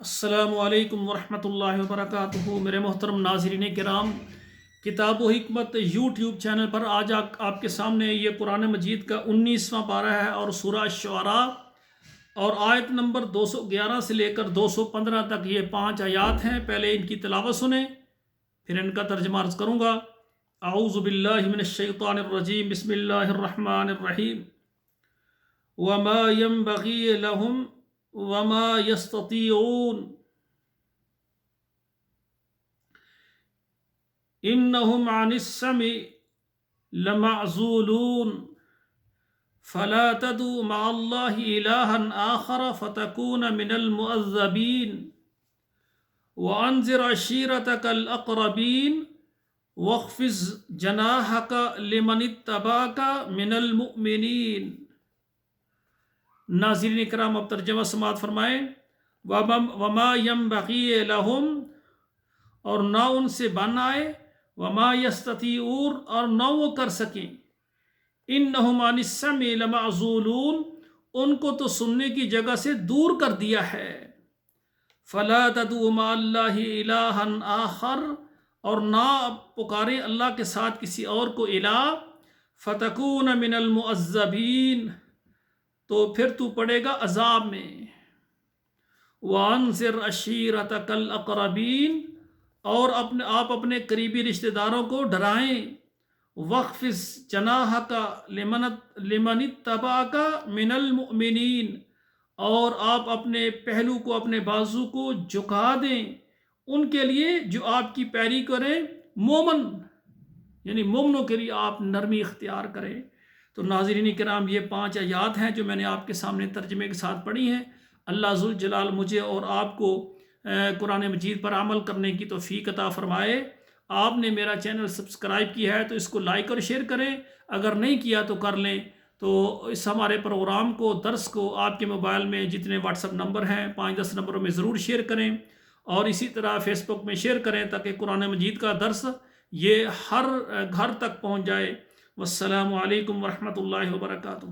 السلام علیکم ورحمۃ اللہ وبرکاتہ۔ میرے محترم ناظرین کرام، کتاب و حکمت یوٹیوب چینل پر آج آپ کے سامنے یہ قرآن مجید کا 19واں پارہ ہے اور سورہ شعراء اور آیت نمبر 211 سے لے کر 215 تک یہ 5 آیات ہیں۔ پہلے ان کی تلاوت سنیں، پھر ان کا ترجمہ عرض کروں گا۔ اعوذ باللہ من الشیطان الرجیم، بسم اللہ الرحمن الرحیم۔ وما ينبغي لهم وما يستطيعون إنهم عن السمع لمعزولون فلا تدع مع الله إلها آخر فتكون من المعذبين وأنذر عشيرتك الأقربين واخفض جناحك لمن اتبعك من المؤمنين۔ ناظرین کرام، اب ترجمہ سماعت فرمائیں۔ وما ينبغي لهم، اور نہ ان سے بن آئے، وما يستطيعون، اور نہ وہ کر سکیں، انہم عن السمع لمعزولون، ان کو تو سننے کی جگہ سے دور کر دیا ہے۔ فلا تدعوا مع اللہ الہا آخر، اور نہ پکارے اللہ کے ساتھ کسی اور کو الہ، فتکون من المعذبین، تو پھر تو پڑے گا عذاب میں۔ وانذر عشیرتک الاقربین، اور آپ اپنے قریبی رشتہ داروں کو ڈرائیں۔ واخفض جناحک لمن اتبعک من المؤمنین، اور آپ اپنے پہلو کو، اپنے بازو کو جھکا دیں ان کے لیے جو آپ کی پیروی کریں، مومن، یعنی مومنوں کے لیے آپ نرمی اختیار کریں۔ تو ناظرین کرام، یہ 5 آیات ہیں جو میں نے آپ کے سامنے ترجمے کے ساتھ پڑھی ہیں۔ اللہ ذوالجلال مجھے اور آپ کو قرآن مجید پر عمل کرنے کی توفیق عطا فرمائے۔ آپ نے میرا چینل سبسکرائب کیا ہے تو اس کو لائک اور شیئر کریں، اگر نہیں کیا تو کر لیں۔ تو اس ہمارے پروگرام کو، درس کو آپ کے موبائل میں جتنے واٹس اپ نمبر ہیں 5-10 نمبروں میں ضرور شیئر کریں، اور اسی طرح فیس بک میں شیئر کریں تاکہ قرآن مجید کا درس یہ ہر گھر تک پہنچ جائے۔ والسلام علیکم ورحمۃ اللہ وبرکاتہ۔